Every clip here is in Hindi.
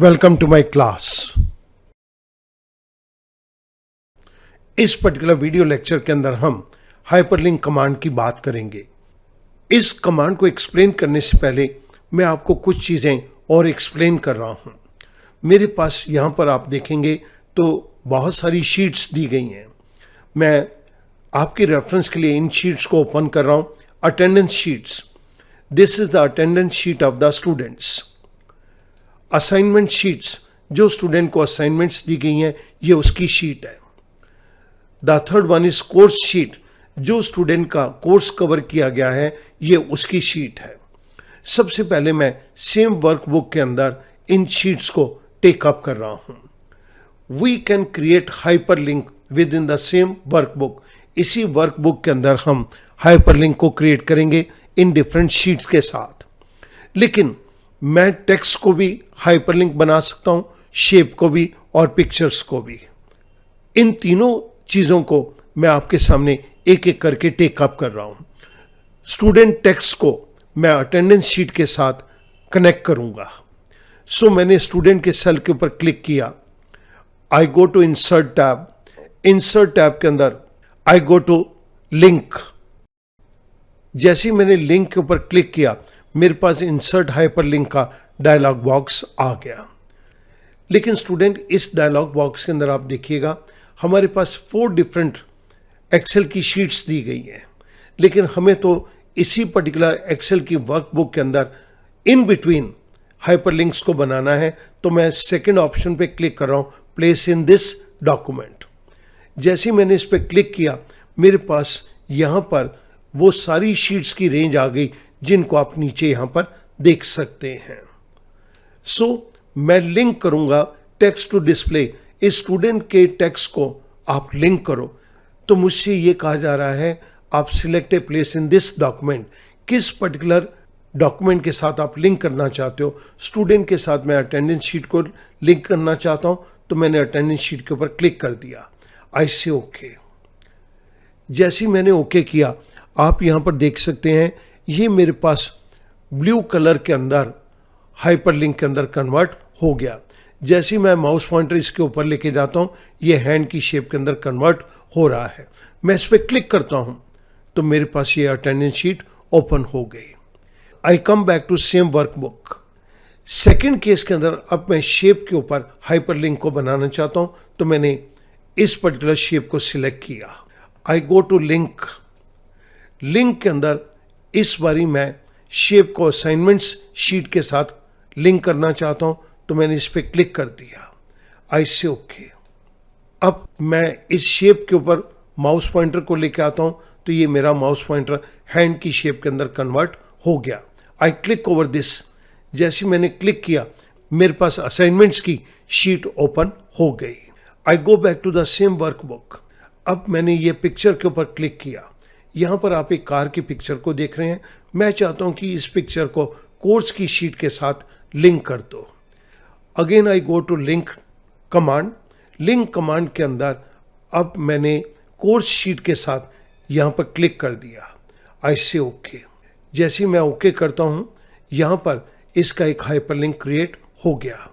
Welcome to my class. इस पर्टिकुलर वीडियो लेक्चर के अंदर हम हाइपरलिंक कमांड की बात करेंगे। इस कमांड को एक्सप्लेन करने से पहले मैं आपको कुछ चीज़ें और एक्सप्लेन कर रहा हूं। मेरे पास यहाँ पर आप देखेंगे तो बहुत सारी शीट्स दी गई हैं। मैं आपके रेफरेंस के लिए इन शीट्स को ओपन कर रहा हूँ। Attendance sheets, this is the attendance sheet of the students. Assignment sheets, जो स्टूडेंट को असाइनमेंट्स दी गई हैं ये उसकी शीट है। The third one is course sheet, जो स्टूडेंट का कोर्स कवर किया गया है ये उसकी शीट है। सबसे पहले मैं सेम वर्कबुक के अंदर इन शीट्स को टेक अप कर रहा हूं। We can create hyperlink within the same workbook. इसी वर्कबुक के अंदर हम हाइपरलिंक को क्रिएट करेंगे इन डिफरेंट शीट्स के साथ। लेकिन मैं टेक्स्ट को भी हाइपरलिंक बना सकता हूं, शेप को भी और पिक्चर्स को भी। इन तीनों चीज़ों को मैं आपके सामने एक एक करके टेक अप कर रहा हूं। स्टूडेंट टेक्स्ट को मैं अटेंडेंस शीट के साथ कनेक्ट करूंगा। सो मैंने स्टूडेंट के सेल के ऊपर क्लिक किया। I go to insert tab. Insert tab के अंदर आई गो टू लिंक। जैसे ही मैंने लिंक के ऊपर क्लिक किया मेरे पास इंसर्ट हाइपरलिंक का डायलॉग बॉक्स आ गया। लेकिन स्टूडेंट, इस डायलॉग बॉक्स के अंदर आप देखिएगा हमारे पास 4 डिफरेंट एक्सेल की शीट्स दी गई हैं। लेकिन हमें तो इसी पर्टिकुलर एक्सेल की वर्कबुक के अंदर इन बिटवीन हाइपरलिंक्स को बनाना है। तो मैं सेकंड ऑप्शन पे क्लिक कर रहा हूँ, प्लेस इन दिस डॉक्यूमेंट। जैसे ही मैंने इस पर क्लिक किया मेरे पास यहाँ पर वो सारी शीट्स की रेंज आ गई जिनको आप नीचे यहाँ पर देख सकते हैं। सो मैं लिंक करूँगा टेक्स्ट टू डिस्प्ले। इस स्टूडेंट के टेक्स्ट को आप लिंक करो। तो मुझसे ये कहा जा रहा है आप select a place in this document. किस पर्टिकुलर डॉक्यूमेंट के साथ आप लिंक करना चाहते हो? स्टूडेंट के साथ मैं अटेंडेंस शीट को लिंक करना चाहता हूँ, तो मैंने अटेंडेंस शीट के ऊपर क्लिक कर दिया। आई से ओके। जैसे ही मैंने ओके किया आप यहाँ पर देख सकते हैं ये मेरे पास ब्लू कलर के अंदर हाइपरलिंक के अंदर कन्वर्ट हो गया। जैसे ही मैं माउस पॉइंटर इसके ऊपर लेके जाता हूँ ये हैंड की शेप के अंदर कन्वर्ट हो रहा है। मैं इस पर क्लिक करता हूँ तो मेरे पास ये अटेंडेंस शीट ओपन हो गई। I come back to same workbook. Second case के अंदर अब मैं शेप के ऊपर हाइपरलिंक को बनाना चाहता हूँ, तो मैंने इस पर्टिकुलर शेप को सिलेक्ट किया। I go to link. Link के अंदर इस बारी मैं शेप को असाइनमेंट्स शीट के साथ लिंक करना चाहता हूं, तो मैंने इस पर क्लिक कर दिया। आई से ओके। अब मैं इस शेप के ऊपर माउस पॉइंटर को लेके आता हूं तो ये मेरा माउस पॉइंटर हैंड की शेप के अंदर कन्वर्ट हो गया। I click over this. जैसे मैंने क्लिक किया मेरे पास असाइनमेंट्स की शीट ओपन हो गई। I go back to the same workbook. अब मैंने ये पिक्चर के ऊपर क्लिक किया। यहाँ पर आप एक कार की पिक्चर को देख रहे हैं। मैं चाहता हूँ कि इस पिक्चर को कोर्स की शीट के साथ लिंक कर दो। Again I go to link command. Link command के अंदर अब मैंने कोर्स शीट के साथ यहाँ पर क्लिक कर दिया। आई से ओके। जैसे मैं ओके करता हूँ यहाँ पर इसका एक हाइपरलिंक क्रिएट हो गया।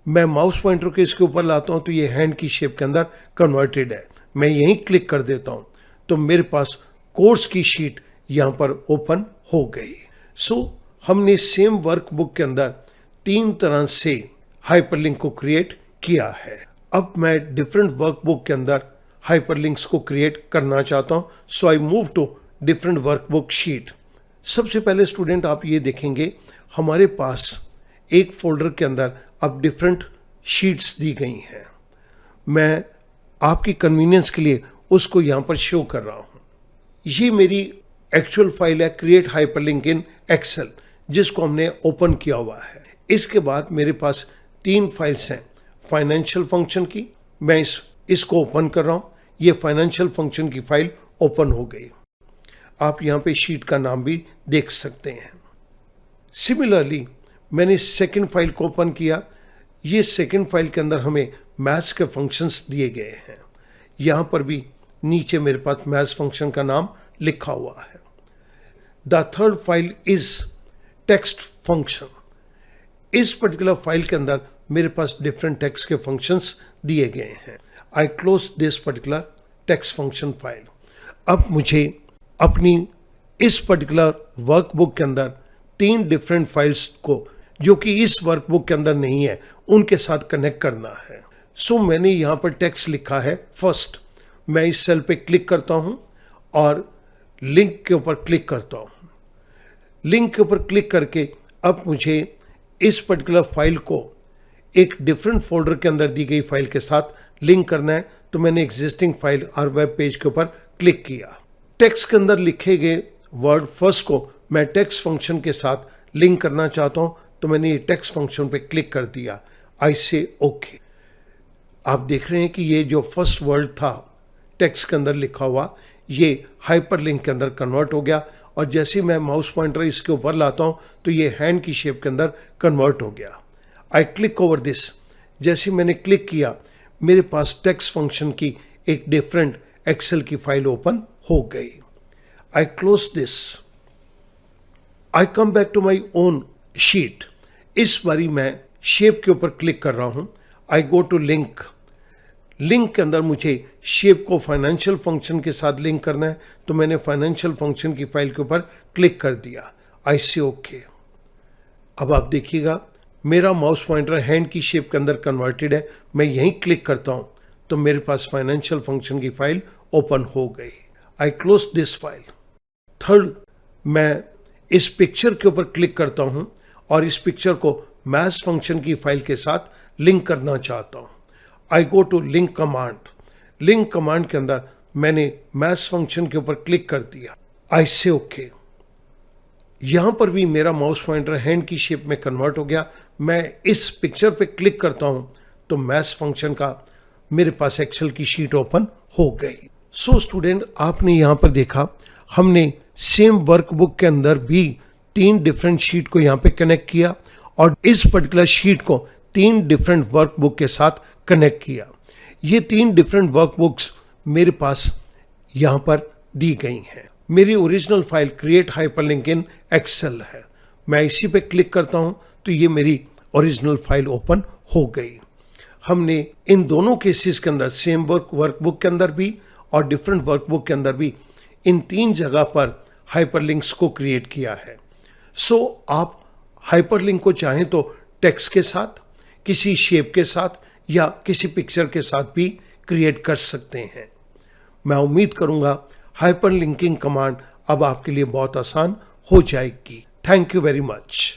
मैं माउस पॉइंटर को इसके ऊपर लाता हूँ तो ये हैंड की शेप के अंदर कन्वर्टेड है। मैं यहीं क्लिक कर देता हूँ तो मेरे पास कोर्स की शीट यहाँ पर ओपन हो गई। सो हमने सेम वर्कबुक के अंदर 3 तरह से हाइपरलिंक को क्रिएट किया है। अब मैं डिफरेंट वर्कबुक के अंदर हाइपरलिंक्स को क्रिएट करना चाहता हूँ। So I move to different workbook sheet. सबसे पहले स्टूडेंट आप ये देखेंगे हमारे पास एक फोल्डर के अंदर अब डिफरेंट शीट्स दी गई हैं। मैं आपकी कन्वीनियंस के लिए उसको यहाँ पर शो कर रहा हूँ। ये मेरी एक्चुअल फाइल है क्रिएट हाइपरलिंक इन एक्सेल, जिसको हमने ओपन किया हुआ है। इसके बाद मेरे पास 3 फाइल्स हैं फाइनेंशियल फंक्शन की। मैं इसको ओपन कर रहा हूँ। ये फाइनेंशियल फंक्शन की फाइल ओपन हो गई। आप यहाँ पे शीट का नाम भी देख सकते हैं। सिमिलरली मैंने सेकंड फाइल को ओपन किया। ये सेकंड फाइल के अंदर हमें मैथ्स के फंक्शंस दिए गए हैं। यहाँ पर भी नीचे मेरे पास मैथ्स फंक्शन का नाम लिखा हुआ है। The third file is text function. इस पर्टिकुलर फाइल के अंदर मेरे पास डिफरेंट टेक्स्ट के फंक्शंस दिए गए हैं। आई close this particular text function file. अब मुझे अपनी इस पर्टिकुलर वर्कबुक के अंदर 3 डिफरेंट फाइल्स को जो कि इस वर्कबुक के अंदर नहीं है उनके साथ कनेक्ट करना है। सो मैंने यहाँ पर टेक्स्ट लिखा है फर्स्ट। मैं इस सेल पे क्लिक करता हूँ और लिंक के ऊपर क्लिक करता हूँ। लिंक के ऊपर क्लिक करके अब मुझे इस पर्टिकुलर फाइल को एक डिफरेंट फोल्डर के अंदर दी गई फाइल के साथ लिंक करना है। तो मैंने एग्जिस्टिंग फाइल और वेब पेज के ऊपर क्लिक किया। टेक्स्ट के अंदर लिखे गए वर्ड फर्स्ट को मैं टेक्स्ट फंक्शन के साथ लिंक करना चाहता हूँ, तो मैंने ये टेक्स्ट फंक्शन पे क्लिक कर दिया। आई से ओके। आप देख रहे हैं कि ये जो फर्स्ट वर्ड था टेक्स्ट के अंदर लिखा हुआ, ये हाइपरलिंक के अंदर कन्वर्ट हो गया और जैसे मैं माउस पॉइंटर इसके ऊपर लाता हूँ तो ये हैंड की शेप के अंदर कन्वर्ट हो गया। I click over this. जैसे मैंने क्लिक किया मेरे पास टेक्स्ट फंक्शन की एक डिफरेंट एक्सेल की फाइल ओपन हो गई। I close this. I come back to my own sheet. इस बारी मैं शेप के ऊपर क्लिक कर रहा हूं। I go to link. Link के अंदर मुझे शेप को फाइनेंशियल फंक्शन के साथ लिंक करना है, तो मैंने फाइनेंशियल फंक्शन की फाइल के ऊपर क्लिक कर दिया। आई से ओके। अब आप देखिएगा मेरा माउस पॉइंटर हैंड की शेप के अंदर कन्वर्टेड है। मैं यहीं क्लिक करता हूं तो मेरे पास फाइनेंशियल फंक्शन की फाइल ओपन हो गई। I close this file. Third, मैं इस पिक्चर के ऊपर क्लिक करता हूं और इस पिक्चर को मैथ्स फंक्शन की फाइल के साथ लिंक करना चाहता हूं। I go to link command. Link command के अंदर मैंने मैथ्स फंक्शन के ऊपर क्लिक कर दिया। आई से ओके। यहां पर भी मेरा माउस पॉइंटर हैंड की शेप में कन्वर्ट हो गया। मैं इस पिक्चर पे क्लिक करता हूं तो मैथ्स फंक्शन का मेरे पास एक्सेल की शीट ओपन हो गई। सो स्टूडेंट, आपने यहां पर देखा हमने सेम वर्कबुक के अंदर भी 3 डिफरेंट शीट को यहाँ पे कनेक्ट किया और इस पर्टिकुलर शीट को 3 डिफरेंट वर्कबुक के साथ कनेक्ट किया। ये 3 डिफरेंट वर्कबुक्स मेरे पास यहाँ पर दी गई हैं। मेरी original file create hyperlink in Excel है। मैं इसी पे क्लिक करता हूँ तो ये मेरी ओरिजिनल फाइल ओपन हो गई। हमने इन दोनों केसेस के अंदर सेम वर्कबुक के अंदर भी और डिफरेंट वर्कबुक के अंदर भी इन 3 जगह पर हाइपरलिंक्स को क्रिएट किया है। सो आप हाइपरलिंक को चाहें तो टेक्स्ट के साथ, किसी शेप के साथ या किसी पिक्चर के साथ भी क्रिएट कर सकते हैं। मैं उम्मीद करूंगा हाइपरलिंकिंग कमांड अब आपके लिए बहुत आसान हो जाएगी। Thank you very much.